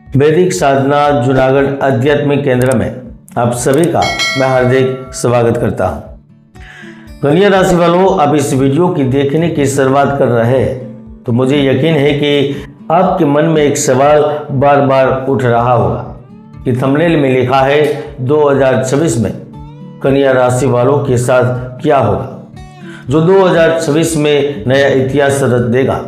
वैदिक साधना जूनागढ़ आध्यात्मिक केंद्र में आप सभी का मैं हार्दिक स्वागत करता हूं। कन्या राशि वालों, आप इस वीडियो की देखने की शुरुआत कर रहे हैं तो मुझे यकीन है कि आपके मन में एक सवाल बार बार उठ रहा होगा कि थंबनेल में लिखा है 2026 में कन्या राशि वालों के साथ क्या होगा, जो 2026 में नया इतिहास रच देगा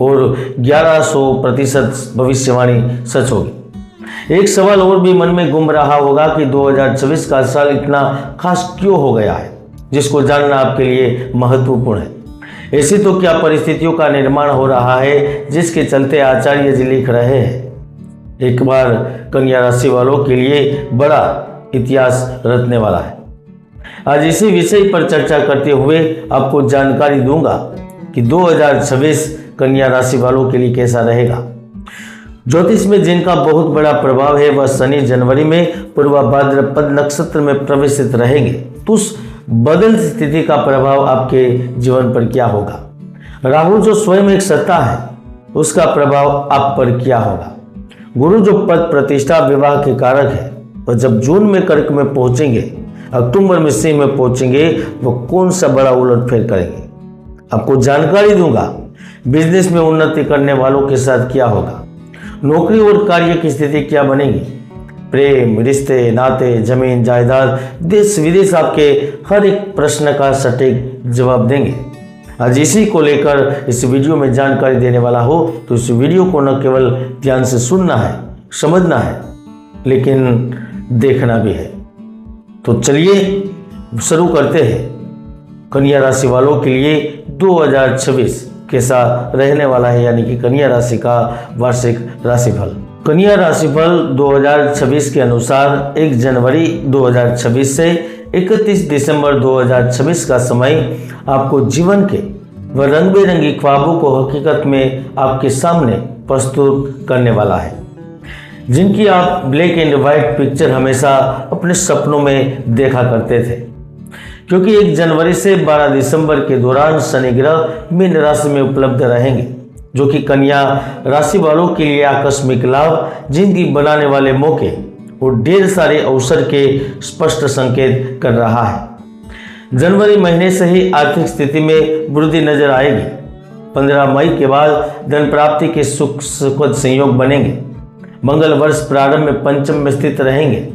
और 1100% भविष्यवाणी सच होगी। एक सवाल और भी मन में घूम रहा होगा कि 2026 का साल इतना खास क्यों हो गया है, जिसको जानना आपके लिए महत्वपूर्ण है। ऐसी तो क्या परिस्थितियों का निर्माण हो रहा है जिसके चलते आचार्य जी लिख रहे हैं, एक बार कन्या राशि वालों के लिए बड़ा इतिहास रचने वाला है। आज इसी विषय पर चर्चा करते हुए आपको जानकारी दूंगा कि 2026 कन्या राशि वालों के लिए कैसा रहेगा। ज्योतिष में जिनका बहुत बड़ा प्रभाव है वह शनि जनवरी में पूर्वा भाद्रपद नक्षत्र में प्रवेशित रहेंगे, तो उस बदलती स्थिति का प्रभाव आपके जीवन पर क्या होगा। राहु जो स्वयं एक सत्ता है उसका प्रभाव आप पर क्या होगा। गुरु जो पद प्रतिष्ठा विवाह के कारक है वह जब जून में कर्क में पहुंचेंगे, अक्टूबर में सिंह में पहुंचेंगे, वह कौन सा बड़ा उलटफेर करेंगे। आपको जानकारी दूंगा बिजनेस में उन्नति करने वालों के साथ क्या होगा, नौकरी और कार्य की स्थिति क्या बनेगी, प्रेम रिश्ते नाते जमीन जायदाद देश विदेश आपके हर एक प्रश्न का सटीक जवाब देंगे। आज इसी को लेकर इस वीडियो में जानकारी देने वाला हो तो इस वीडियो को न केवल ध्यान से सुनना है, समझना है, लेकिन देखना भी है। तो चलिए शुरू करते हैं। कन्या राशि वालों के लिए 2026 कैसा रहने वाला है, यानी कि कन्या राशि का वार्षिक राशिफल। कन्या राशिफल 2026 के अनुसार 1 जनवरी 2026 से 31 दिसंबर 2026 का समय आपको जीवन के व रंग बिरंगी ख्वाबों को हकीकत में आपके सामने प्रस्तुत करने वाला है, जिनकी आप ब्लैक एंड व्हाइट पिक्चर हमेशा अपने सपनों में देखा करते थे। क्योंकि 1 जनवरी से 12 दिसंबर के दौरान शनि ग्रह मीन राशि में उपलब्ध रहेंगे, जो कि कन्या राशि वालों के लिए आकस्मिक लाभ, जिंदगी बनाने वाले मौके और ढेर सारे अवसर के स्पष्ट संकेत कर रहा है। जनवरी महीने से ही आर्थिक स्थिति में वृद्धि नजर आएगी। 15 मई के बाद धन प्राप्ति के सुखद संयोग बनेंगे। मंगल वर्ष प्रारंभ में पंचम में स्थित रहेंगे,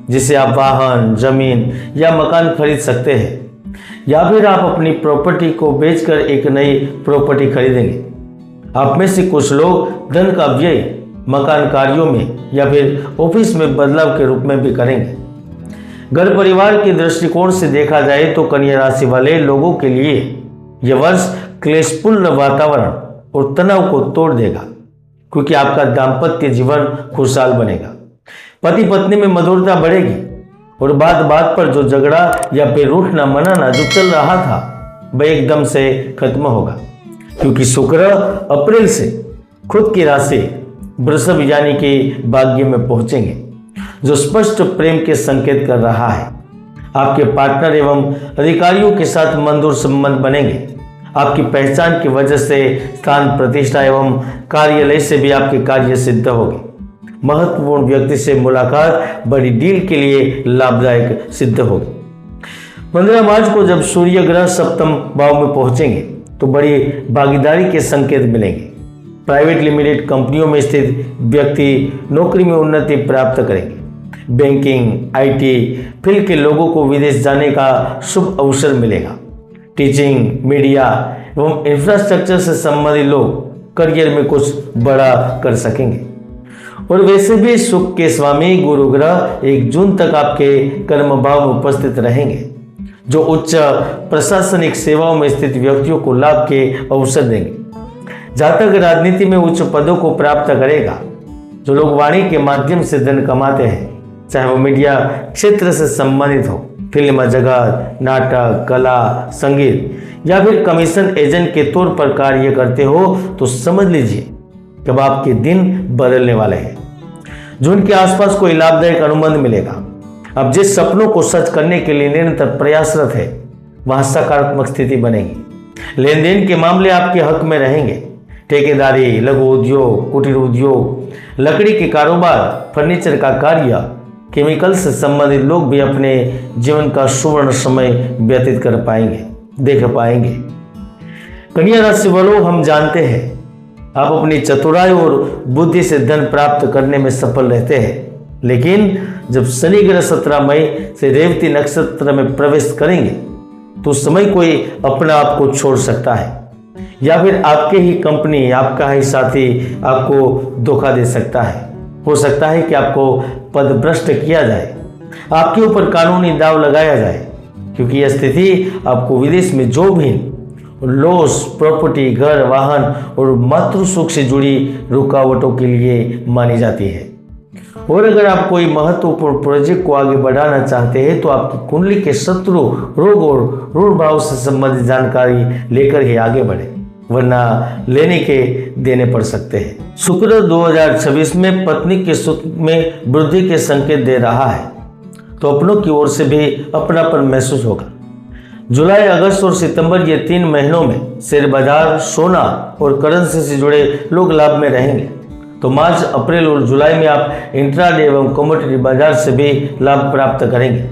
जिसे आप वाहन जमीन या मकान खरीद सकते हैं, या फिर आप अपनी प्रॉपर्टी को बेचकर एक नई प्रॉपर्टी खरीदेंगे। आप में से कुछ लोग धन का व्यय मकान कार्यों में या फिर ऑफिस में बदलाव के रूप में भी करेंगे। घर परिवार के दृष्टिकोण से देखा जाए तो कन्या राशि वाले लोगों के लिए यह वर्ष क्लेशपूर्ण वातावरण और तनाव को तोड़ देगा, क्योंकि आपका दाम्पत्य जीवन खुशहाल बनेगा। पति पत्नी में मधुरता बढ़ेगी और बात बात पर जो झगड़ा या फिर रूठना मनाना जो चल रहा था वह एकदम से खत्म होगा, क्योंकि शुक्र अप्रैल से खुद की राशि वृषभ यानी कि भाग्य में पहुंचेंगे, जो स्पष्ट प्रेम के संकेत कर रहा है। आपके पार्टनर एवं अधिकारियों के साथ मधुर संबंध बनेंगे। आपकी पहचान की वजह से स्थान प्रतिष्ठा एवं कार्यालय से भी आपके कार्य सिद्ध होगी। महत्वपूर्ण व्यक्ति से मुलाकात बड़ी डील के लिए लाभदायक सिद्ध होगी। 15 मार्च को जब सूर्य ग्रह सप्तम भाव में पहुंचेंगे तो बड़ी भागीदारी के संकेत मिलेंगे। प्राइवेट लिमिटेड कंपनियों में स्थित व्यक्ति नौकरी में उन्नति प्राप्त करेंगे। बैंकिंग आईटी फील्ड के लोगों को विदेश जाने का शुभ अवसर मिलेगा। टीचिंग मीडिया एवं इंफ्रास्ट्रक्चर से संबंधित लोग करियर में कुछ बड़ा कर सकेंगे। और वैसे भी सुख के स्वामी गुरु ग्रह 1 जून तक आपके कर्म भाव में उपस्थित रहेंगे, जो उच्च प्रशासनिक सेवाओं में स्थित व्यक्तियों को लाभ के अवसर देंगे। जातक राजनीति में उच्च पदों को प्राप्त करेगा। जो लोग वाणी के माध्यम से धन कमाते हैं, चाहे वो मीडिया क्षेत्र से संबंधित हो, फिल्म जगत, नाटक, कला, संगीत या फिर कमीशन एजेंट के तौर पर कार्य करते हो, तो समझ लीजिए कब आपके दिन बदलने वाले हैं। जून के आसपास कोई लाभदायक अनुबंध मिलेगा। अब जिस सपनों को सच करने के लिए निरंतर प्रयासरत है वहां सकारात्मक स्थिति बनेगी। लेन देन के मामले आपके हक में रहेंगे। ठेकेदारी, लघु उद्योग, कुटीर उद्योग, लकड़ी के कारोबार, फर्नीचर का कार्य, केमिकल से संबंधित लोग भी अपने जीवन का सुवर्ण समय व्यतीत कर पाएंगे, देख पाएंगे। कन्या राशि वालों, हम जानते हैं आप अपनी चतुराई और बुद्धि से धन प्राप्त करने में सफल रहते हैं, लेकिन जब शनि ग्रह 17 मई से रेवती नक्षत्र में प्रवेश करेंगे तो उस समय कोई अपना आप को छोड़ सकता है या फिर आपके ही कंपनी, आपका ही साथी आपको धोखा दे सकता है। हो सकता है कि आपको पदभ्रष्ट किया जाए, आपके ऊपर कानूनी दाव लगाया जाए, क्योंकि यह स्थिति आपको विदेश में जो भी लॉस, प्रॉपर्टी, घर, वाहन और मातृ सुख से जुड़ी रुकावटों के लिए मानी जाती है। और अगर आप कोई महत्वपूर्ण प्रोजेक्ट को आगे बढ़ाना चाहते हैं तो आपकी कुंडली के शत्रु, रोग और ऋण भाव से संबंधित जानकारी लेकर ही आगे बढ़े, वरना लेने के देने पड़ सकते हैं। शुक्र 2026 में पत्नी के सुख में वृद्धि के संकेत दे रहा है, तो अपनों की ओर से भी अपनापन महसूस होगा। जुलाई, अगस्त और सितंबर, ये 3 महीनों में शेयर बाजार, सोना और करेंसी से जुड़े लोग लाभ में रहेंगे। तो मार्च, अप्रैल और जुलाई में आप इंट्राडे एवं कमोडिटी बाजार से भी लाभ प्राप्त करेंगे।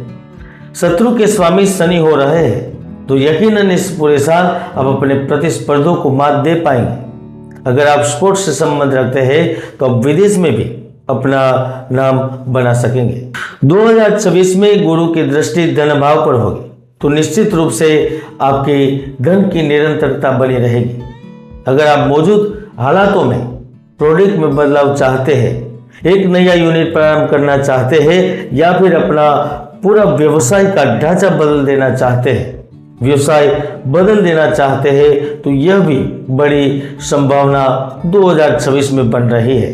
शत्रु के स्वामी शनि हो रहे हैं तो यकीनन इस पूरे साल आप अपने प्रतिस्पर्धियों को मात दे पाएंगे। अगर आप स्पोर्ट्स से संबंध रखते हैं तो आप विदेश में भी अपना नाम बना सकेंगे। 2026 में गुरु की दृष्टि धन भाव पर होगी, तो निश्चित रूप से आपकी धन की निरंतरता बनी रहेगी। अगर आप मौजूद हालातों में प्रोडक्ट में बदलाव चाहते हैं, एक नया यूनिट प्रारंभ करना चाहते हैं या फिर अपना पूरा व्यवसाय का ढांचा बदल देना चाहते हैं, व्यवसाय बदल देना चाहते हैं, तो यह भी बड़ी संभावना 2026 में बन रही है,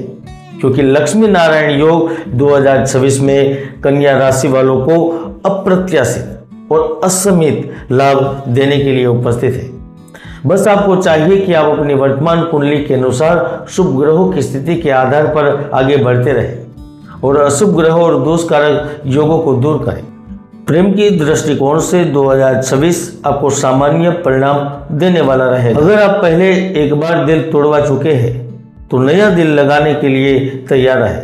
क्योंकि लक्ष्मी नारायण योग 2026 में कन्या राशि वालों को अप्रत्याशित और असीमित लाभ देने के लिए उपस्थित है। बस आपको चाहिए कि आप अपनी वर्तमान कुंडली के अनुसार शुभ ग्रहों की स्थिति के आधार पर आगे बढ़ते रहें और अशुभ ग्रहों और दोषकारक योगों को दूर करें। प्रेम की दृष्टिकोण से 2026 आपको सामान्य परिणाम देने वाला रहेगा। अगर आप पहले एक बार दिल तोड़वा चुके हैं तो नया दिल लगाने के लिए तैयार रहे,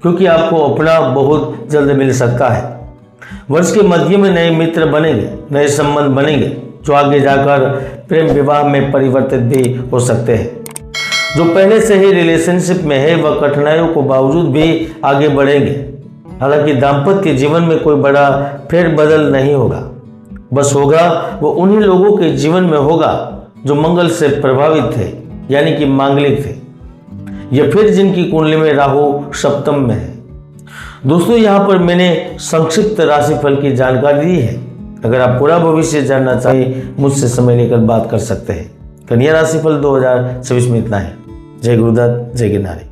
क्योंकि आपको अपना बहुत जल्द मिल सकता है। वर्ष के मध्य में नए मित्र बनेंगे, नए संबंध बनेंगे जो आगे जाकर प्रेम विवाह में परिवर्तित भी हो सकते हैं। जो पहले से ही रिलेशनशिप में है वह कठिनाइयों को बावजूद भी आगे बढ़ेंगे। हालांकि दाम्पत्य जीवन में कोई बड़ा फेरबदल नहीं होगा, बस होगा वो उन्हीं लोगों के जीवन में होगा जो मंगल से प्रभावित थे, यानी कि मांगलिक थे, या फिर जिनकी कुंडली में राहु सप्तम में है। दोस्तों, यहाँ पर मैंने संक्षिप्त राशिफल की जानकारी दी है। अगर आप पूरा भविष्य जानना चाहें मुझसे समय लेकर बात कर सकते हैं। कन्या राशिफल 2026 में इतना है। जय गुरुदत्त, जय गिरनारी।